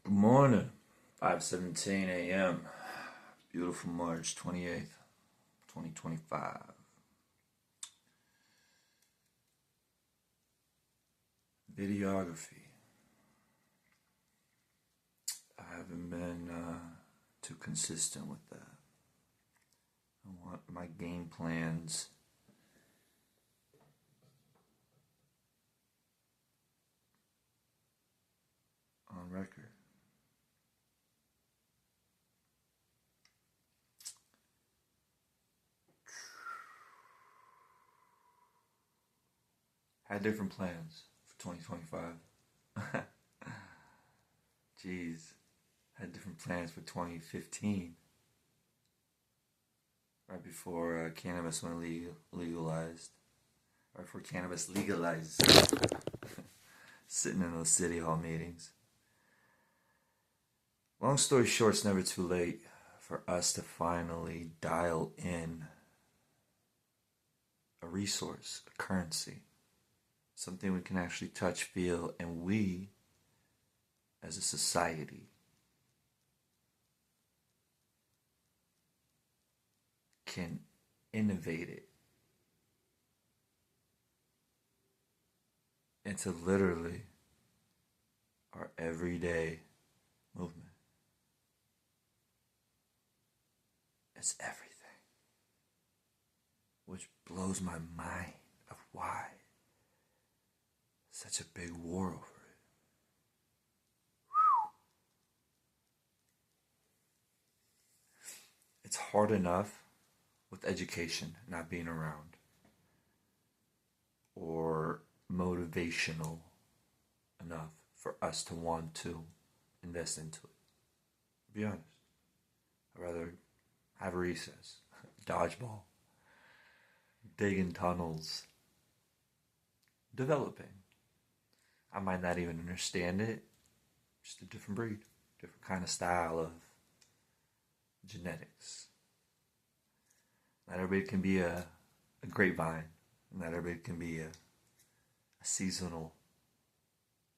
Good morning. 5:17 a.m. Beautiful March 28th, 2025. Videography. I haven't been too consistent with that. I want my game plans on record. Had different plans for 2025. Jeez. Had different plans for 2015. Right before cannabis went legalized. Right before cannabis legalized. Sitting in those city hall meetings. Long story short, it's never too late for us to finally dial in a resource, a currency, something we can actually touch, feel, and we, as a society, can innovate it into literally our everyday movement. It's everything. Which blows my mind of why such a big war over it. It's hard enough with education not being around or motivational enough for us to want to invest into it. To be honest, I'd rather have a recess, dodgeball, digging tunnels, developing. I might not even understand it, just a different breed, different kind of style of genetics. Not everybody can be a grapevine. Not everybody can be a seasonal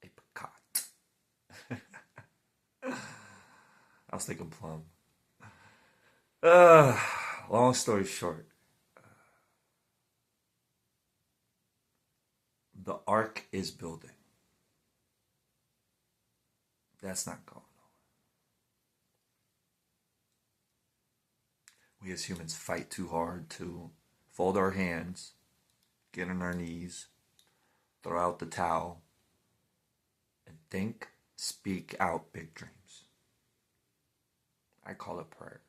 apricot. I was thinking plum. Long story short, the ark is building. That's not going nowhere. We as humans fight too hard to fold our hands, get on our knees, throw out the towel, and think, speak out big dreams. I call it prayer.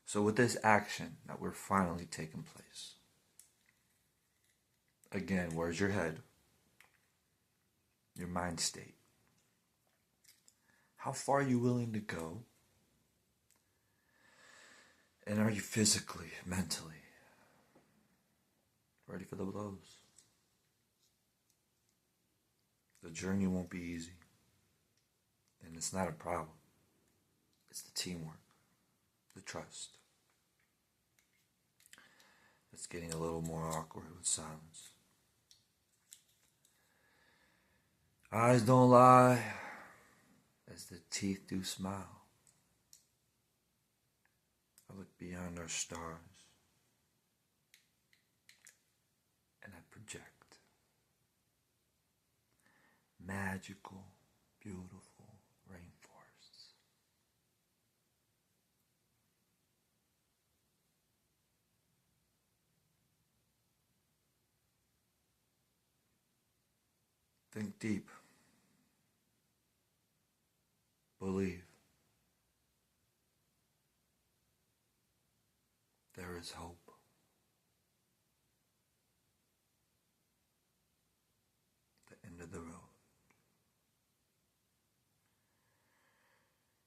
So with this action that we're finally taking place, again, where's your head? Your mind state. How far are you willing to go? And are you physically, mentally ready for the blows? The journey won't be easy. And it's not a problem. It's the teamwork, the trust. It's getting a little more awkward with silence. Eyes don't lie, as the teeth do smile. I look beyond our stars, and I project magical, beautiful rainforests. Think deep. Believe. There is hope. The end of the road.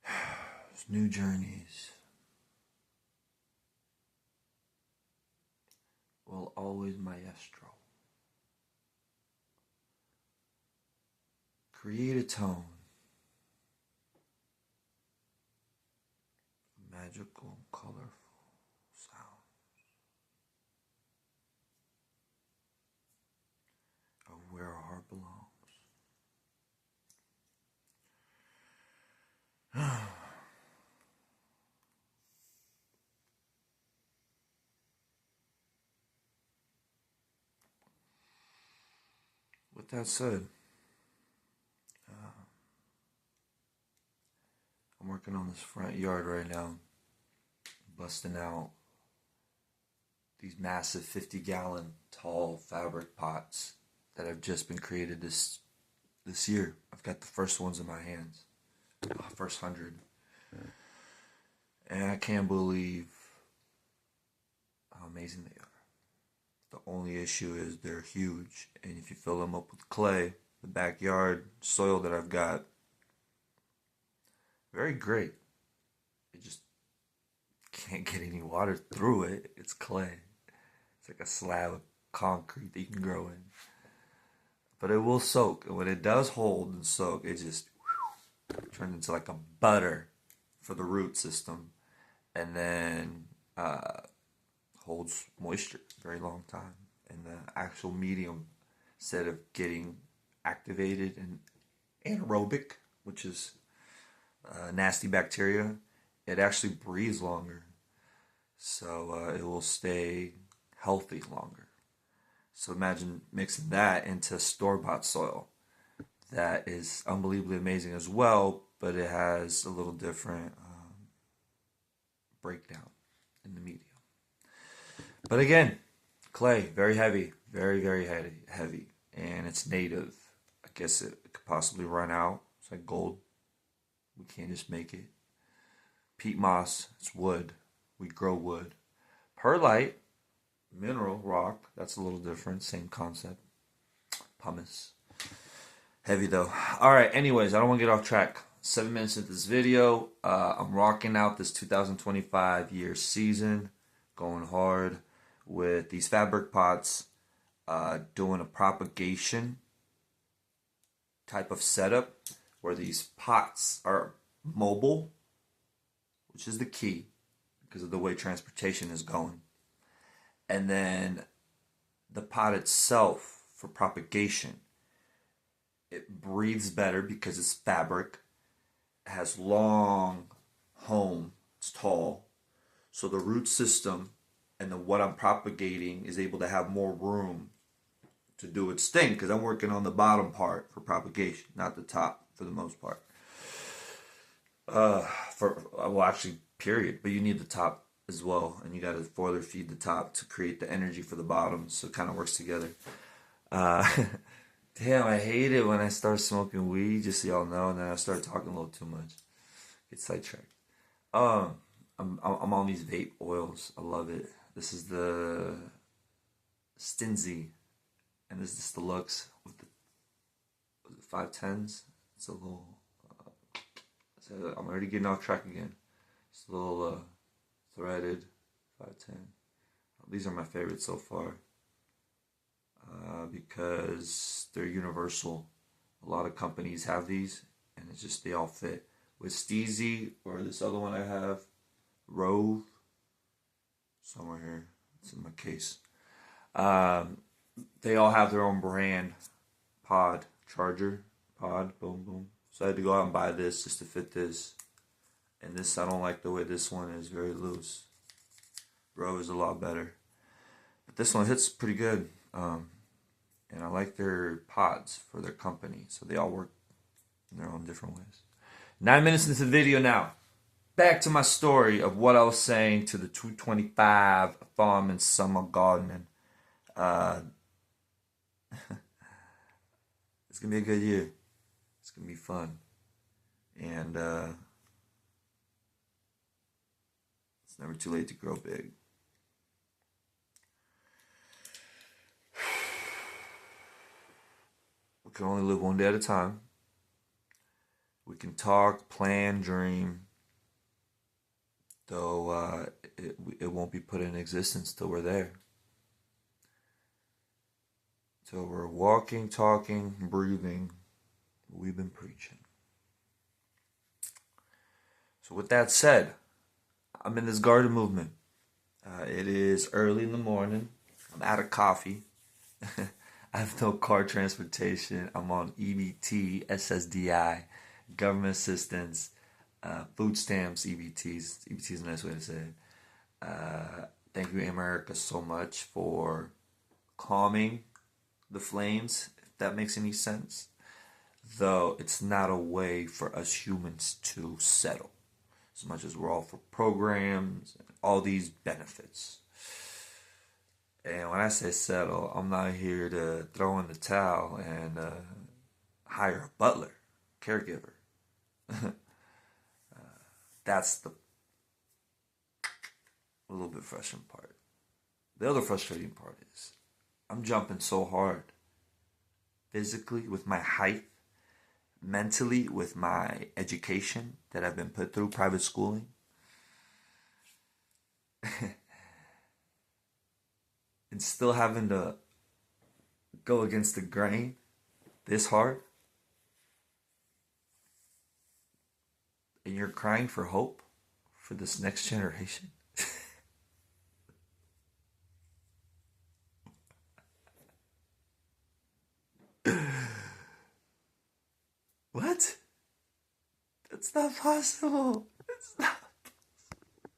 There's new journeys. Will always maestro. Create a tone. Magical, colorful sounds of where our heart belongs. with that said, I'm working on this front yard right now, busting out these massive 50-gallon tall fabric pots that have just been created this year. I've got the first ones in my hands, first 100, and I can't believe how amazing they are. The only issue is they're huge, and if you fill them up with clay, the backyard soil that I've got, very great. It just can't get any water through it. It's clay. It's like a slab of concrete that you can grow in. But it will soak, and when it does hold and soak, it just turns into like a butter for the root system, and then holds moisture a very long time. And the actual medium, instead of getting activated and anaerobic, which is nasty bacteria, it actually breathes longer. So it will stay healthy longer. So imagine mixing that into store-bought soil. That is unbelievably amazing as well, but it has a little different breakdown in the medium. But again, clay, very heavy, very, very heavy. And it's native. I guess it could possibly run out. It's like gold. We can't just make it. Peat moss, it's wood. We grow wood. Perlite, mineral rock, that's a little different. Same concept. Pumice. Heavy though. Alright, anyways, I don't want to get off track. 7 minutes into this video. I'm rocking out this 2025 year season. Going hard with these fabric pots. Doing a propagation type of setup where these pots are mobile, which is the key because of the way transportation is going. And then the pot itself for propagation, it breathes better because it's fabric. It has long home. It's tall. So the root system and what I'm propagating is able to have more room to do its thing because I'm working on the bottom part for propagation, not the top for the most part. Actually, period. But you need the top as well, and you got to further feed the top to create the energy for the bottom, so it kind of works together. Damn, I hate it when I start smoking weed, just so y'all know, and then I start talking a little too much. Get sidetracked. I'm on these vape oils. I love it. This is the Stinzy, and this is the Deluxe with the 510s. It's a little. I'm already getting off track again. It's a little threaded 510. These are my favorites so far because they're universal. A lot of companies have these, and it's just they all fit. With Steezy or this other one I have, Rove, somewhere here. It's in my case. They all have their own brand pod charger. Pod, boom, boom. So I had to go out and buy this just to fit this. And this, I don't like the way this one is very loose. Rove is a lot better. But this one hits pretty good. And I like their pods for their company. So they all work in their own different ways. 9 minutes into the video now. Back to my story of what I was saying to the 225 farm and summer gardening. It's going to be a good year. It's going to be fun. And it's never too late to grow big. We can only live one day at a time. We can talk, plan, dream. Though it won't be put in existence till we're there. Till we're walking, talking, breathing. We've been preaching. So with that said, I'm in this garden movement. It is early in the morning. I'm out of coffee. I have no car transportation. I'm on EBT, SSDI, government assistance, food stamps, EBTs. EBT is a nice way to say it. Thank you, America, so much for calming the flames. that makes any sense. Though it's not a way for us humans to settle, as much as we're all for programs and all these benefits. And when I say settle, I'm not here to throw in the towel and hire a butler, caregiver. That's the a little bit frustrating part. The other frustrating part is I'm jumping so hard physically with my height, mentally with my education that I've been put through private schooling. And still having to go against the grain this hard. And you're crying for hope for this next generation. What? That's not possible. It's not